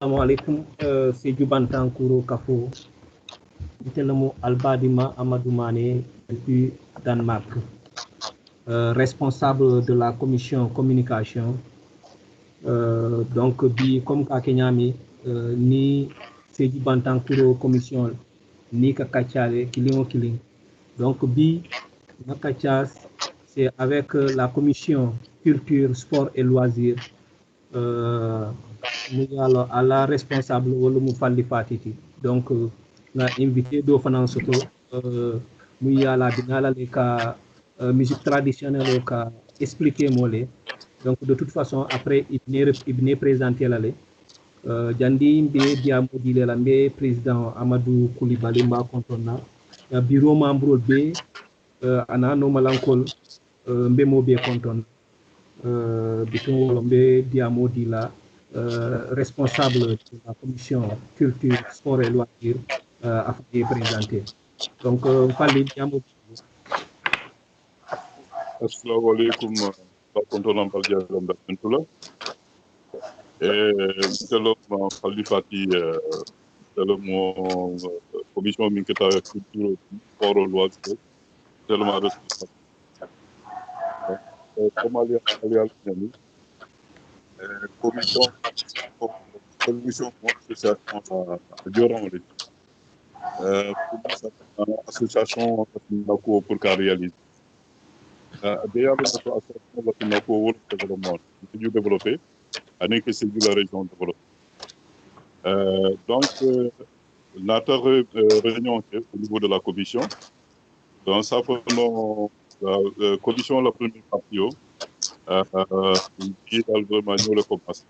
Assalamu alaikum, c'est Djubantankuro Kafo. Itelamo Albadima Amadou Mané depuis Danemark, responsable de la commission communication. Donc, comme Kakenyami, ni c'est Djubantankuro commission, ni Kakachale, Kiling. Donc, Nakachas, c'est avec la commission culture, sport et loisirs. À la responsable wala mu falli fatiti donc na invité do fanan soto mu yala binala le ka musique traditionnelle o ka expliquer molé donc de toute façon après ibne présenter la le jandi mbe dia modile la mbe président Amadou Koulibaly mba kontonna bureau membre be ana no malankol mbe mo be kontonna bitum wolo mbe dia modila responsable de la commission culture, sport et loisirs a été présenté. Donc, Fali Diamo. Assalamu alaikum, contrôlant par Diazam Bentula. Et selon Fali Fati, selon commission Minketa culture, sport et loisirs, selon responsable. Commission association Dioran association pour qu'elle réalise. D'ailleurs, l'association pour le développement, c'est du développé, année que c'est de la région développée. Donc, notre réunion au niveau de la commission, dans sa la commission la première partie, qui est vraiment le commence.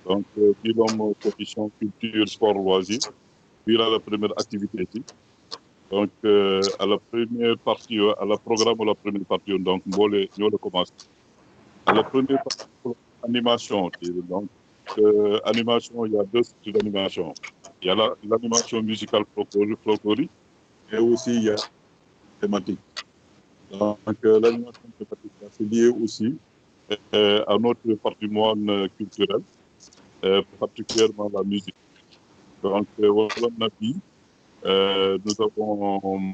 Donc, bilan commission culture, sport, loisirs, puis là la première activité ici. Donc, à la première partie, à la programme de la première partie, donc, nous le commence. À la première partie, animation. Donc, animation, il y a deux types d'animation. Il y a l'animation musicale folklorique et aussi il y a thématique. Donc, l'animation thématique, c'est lié aussi à notre patrimoine culturel, particulièrement la musique. Donc, voilà, nous avons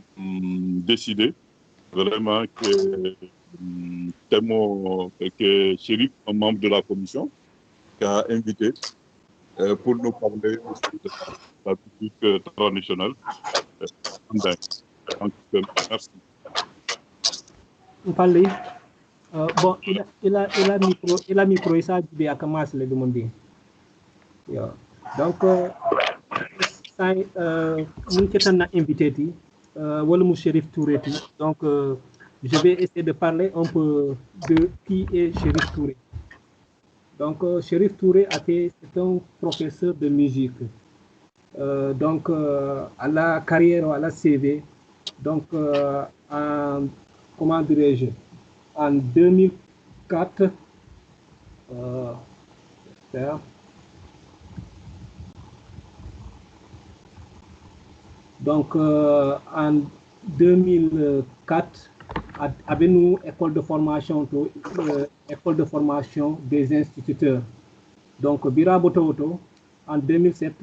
décidé vraiment que Chérif, un membre de la commission, qui a invité pour nous parler aussi de la musique traditionnelle. Donc, merci. Bon, il a micro, ça dit à commencer le demander. Donc, nous sommes invités, Walou Chérif Touré. Donc, je vais essayer de parler un peu de qui est Chérif Touré. Donc, Chérif Touré c'est un professeur de musique. Donc, à la carrière, à la CV, donc, comment dirais-je, en 2004, donc, en 2004, avec nous, école de formation des instituteurs. Donc, Bira Bototo, en 2007,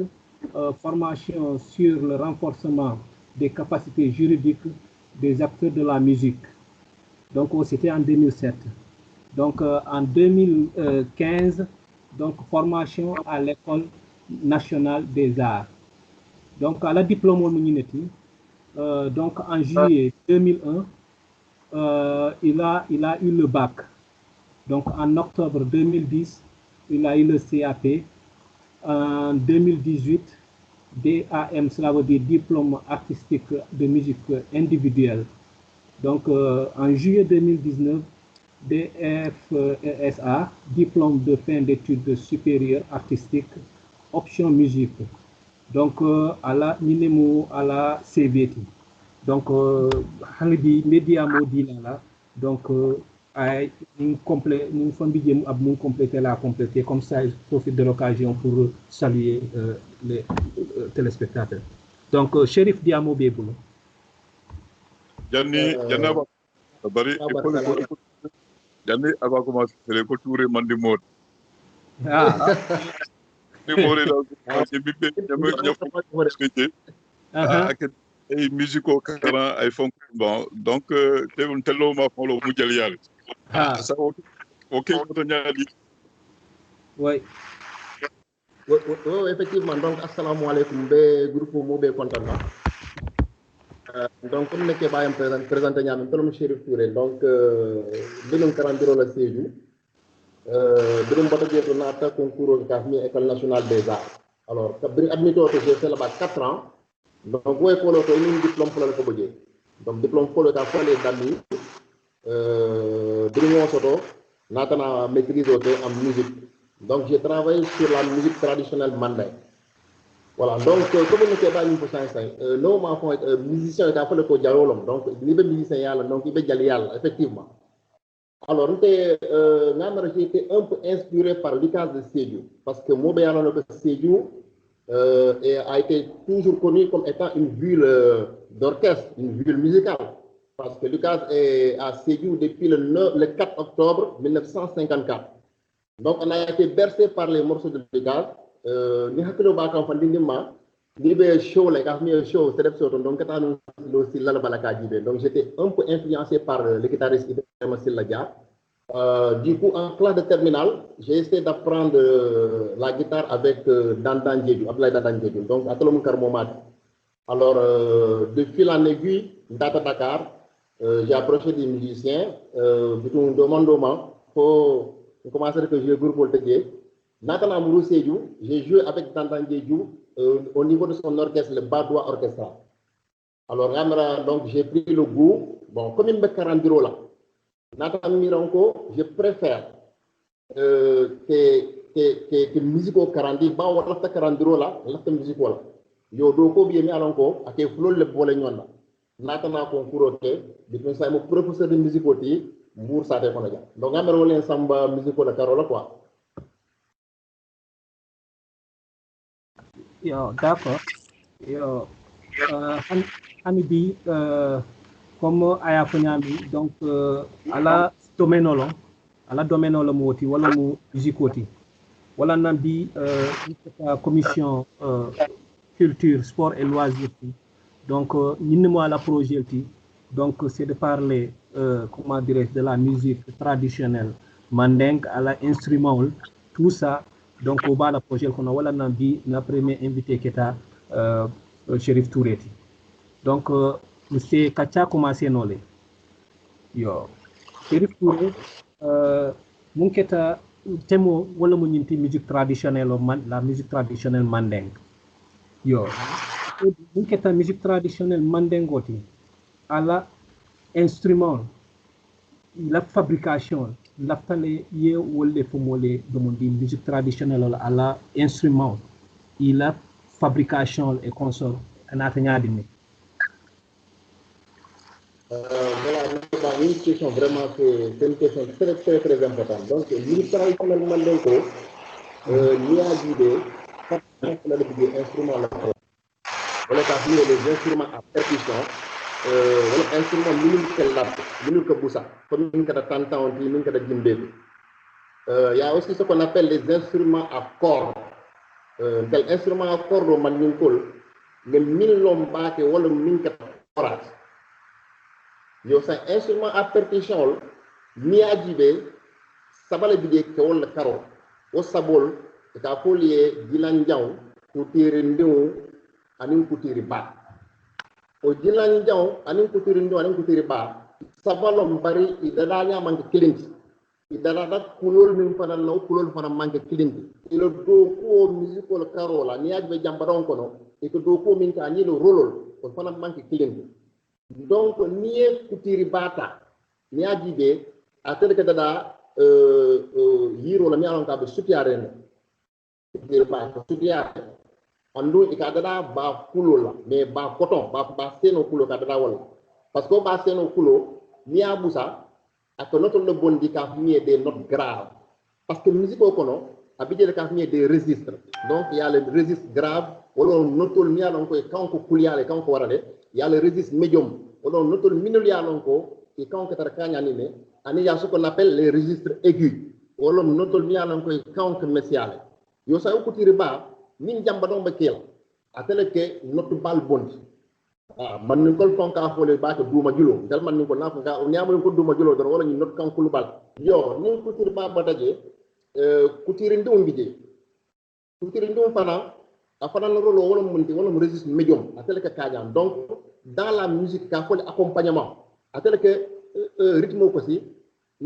formation sur le renforcement des capacités juridiques des acteurs de la musique. Donc, c'était en 2007. Donc, en 2015, donc, formation à l'École nationale des arts. Donc, à la diplôme Muniti, donc en juillet 2001, il a eu le bac. Donc, en octobre 2010, il a eu le CAP. En 2018, DAM, cela veut dire diplôme artistique de musique individuelle. Donc, en juillet 2019, DFESA, diplôme de fin d'études supérieures artistiques, option musique. Donc, à la Minemo, à la CVT. Donc, Halibi Media Modila, donc, nous compléter la compléter. Comme ça, je profite de l'occasion pour saluer les téléspectateurs. Donc, Chérif Diamo Béboulo. Yanni, avant de commencer, c'est les couture Mandimot. Ah. numéro dans le bébé ak ay musico karan ay fonk bon donc te un tello ma folo mu jël yalla ça OK to ñaali oui effectivement donc assalamu alaykum be groupe mo be content donc comme nekke bayam présenté ñam tolum Chérif Touré donc binum karandiro la séju binum bata jeto nata concours kafmi école nationale des arts alors kabri admito to j'ai fait là-bas 4 ans donc ouais pour le diplôme pour le ko donc diplôme pour le ta folé dami binum soto nata na maîtrise en musique donc j'ai travaillé sur la musique traditionnelle mandingue. Voilà, donc comme on était pas une personne, non, ma fond musicien est à faire le coup dialolom, donc il est musicien yalla, donc il est dialal, effectivement. Alors j'ai été un peu inspiré par Lucas de Sédhiou, parce que Montbéliard de Sédhiou a été toujours connu comme étant une ville d'orchestre, une ville musicale, parce que Lucas est à Sédhiou depuis le 4 octobre 1954. Donc on a été bercé par les morceaux de Lucas. Ni hakilo ba kan fandi ma ni be show like afmi show c'est so donc katanu lo silla la balaka jibe donc j'étais un peu influencé par le guitariste Ibrahima Silla Dia. Du coup en classe de terminale j'ai essayé d'apprendre la guitare avec Dandan Djedjou Abdoulaye Dandan Djedjou donc atolum karmomat. Alors de fil en aiguille data Dakar j'ai approché des musiciens bitum domandoma faut commencer que jouer groupe Voltaire. Natana Mourou Sédhiou, j'ai joué avec Dandan Djedjou au niveau de son orchestre, le Badois Orchestra. Alors, donc j'ai pris le goût, bon, comme il me 40 € là, Nathan Miranko, je préfère que musico 40, bah, on a 40 € là, la musico là. Yo, doko bien mis à l'enco, à que flot le bolé nyona. Nathan a concours, depuis ça, mon professeur de musico, Mour Sate Konaja. Donc, on a un ensemble musico la Carola quoi. Yo, d'accord. Yo, Hamibi, comme aya fanyami, donc à la domaine moti, wala mu musicoti, wala nambi commission culture, sport et loisirs. Donc, nous à la projet, donc c'est de parler, comment dirais-je, de la musique traditionnelle, mandingue à l'instrument, tout ça. Donc, au bas de la projet, qu'on a notre premier invité qui est Chérif Touré. Donc, monsieur Kacha commencé nolé. Yo, Chérif Touré, mon keta temo wala mo ñinti musique traditionnelle la musique traditionnelle mandingue. Yo, mon keta musique traditionnelle mandingoti à la instrument, la fabrication. L'aftale ye wolle fomole demandi musique traditionnelle à la instrument il la fabrication et consort anata ñadini voilà une question vraiment c'est une question très importante donc musique traditionnelle mandingo ni a guidé la de instrument la wala ka les instruments à percussion wala instrument minul ke busa comme min kada tantan on min kada jimbe il y a aussi ce qu'on appelle les instruments à cordes tel instrument à cordes man min kol ne min lomba ke wala min ka orat yo sa instrument à percussion ni ajibe sabale bide ke wala karo o sabol ka polier dilan jaw ko tire ndew anin ko tire ba o jilan jaw anin kutiri ndo anin kutiri ba sabalom bari idala nya manke kilinti idala da kulol min fana law kulol fana manke kilinti ilo do ko musical carola ni ajbe jambaron kono e ko do ko min ka ni lo rolol ko fana manke kilinti donc ni kutiri bata ni ajibe atel ke dada yiro la mi alon ka be sutiare ne kutiri bata sutiare andu ikadada ba kulo la mais ba coton ba seno kulo kadada wala parce que ba seno kulo ni abusa ak noto le bon di ka fini des notes graves parce que musique au kono abidé le ka fini des registres donc il y a le registre grave wala notol mi alon ko kanko kuliale kanko warade il y a le registre médium wala notol minul ya alon ko e kanko tar kanya ni ne ani ya ce qu'on appelle les registres aigus wala notol mi alon ko kanko messiale yo sa ko tiri ba min jamba don ba kel atele ke notu bal bondi man ni ko fonka fole ba ko duma julo dal man ni ko nako ga o nyamul ko duma julo do wala ni not kan kulu bal yo ni ko tiri ba bataje ku tiri ndum bije ku tiri ndum fana afana no rolo wala munti wala registre médium atele ke kadiam donc dans la musique ka fole accompagnement atele ke rythme ko si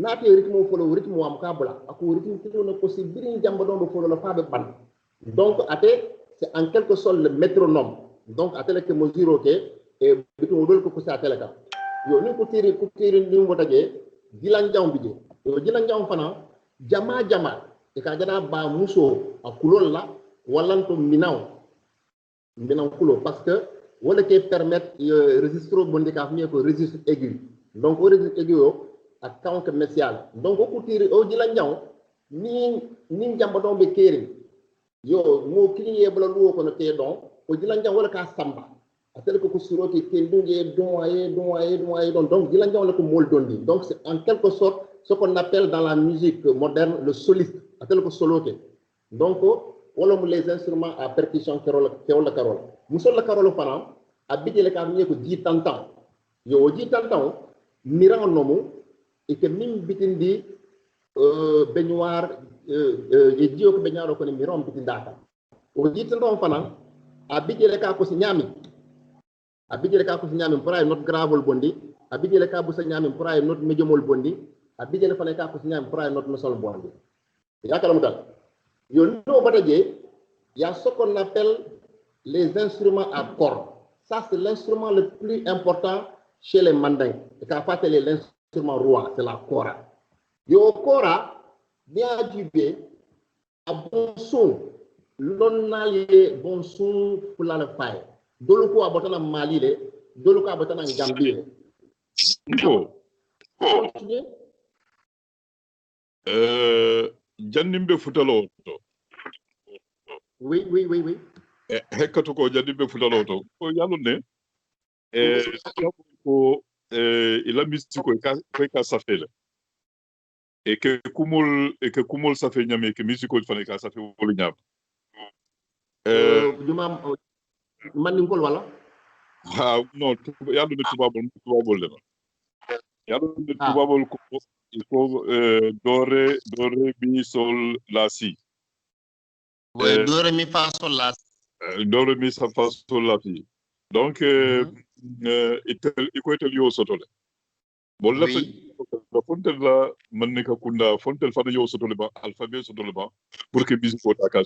naate rythme folo rythme am ka bula ako rythme tilo no ko si birin jamba don folo la fabe ban donc ate c'est en quelque sorte le métronome donc atele ke mesure ke e bitu dol ko sa atele ka yo ni ko tiri ni mo taje gilan jam bije yo gilan jam fana jama e ka jana ba muso akulol la walanto minaw kulo parce que wala ke permettre registre bondi ka fami ko registre aigu donc au registre aigu ak kanke messial donc ko tiri o gilan jam ni jamba don be keri yo mo kiliye bala luwo ko no te don o gilan jam wala ka samba atele ko suroki kendunge doye donc gilan jam wala ko mol dondi donc c'est en quelque sorte ce qu'on appelle dans la musique moderne le soliste atele ko soloke donc wala les instruments à percussion carole musol la carole fana abide le ka ko di tantan yo di tantan miran nomu et que mim bitindi baignoire e dio ko baignoire ko ni miran bitindaka o di tantan fana abide le ka ko si nyami pour ay note grave bondi abide le ka bu sa nyami pour ay note medium bondi abide le fana ka ko si nyami pour ay note no sol bondi yakala mutal yo no bataje il y a ce qu'on appelle les instruments à cordes. Ça, c'est l'instrument le plus important chez les mandingues. Et qu'à fait, c'est l'instrument roi, c'est la kora. Yo kora, bien du bien, à bon son, l'on a les bons sons pour la faille. Doluko a botan en Mali, doluko a botan en Gambie. Continuez. Jandimbe futalo to. Oui. Hekkato ko jandimbe futalo to. Ko yalone ko ila mistiko ka safele. Et que kumul safe nyame que musico fane ka safe wolu nyam. Juma man ngol wala? Non, yalone tubabol le. Yalone tubabol ko il faut dore mi sol la si. Ouais, dore mi fa sol la si. Dore mi fa sol la si. Donc il faut être yo sotole. Bon la fontel la man ne ka kunda fontel fa yo sotole ba alphabet sotole ba pour que musique o ta ka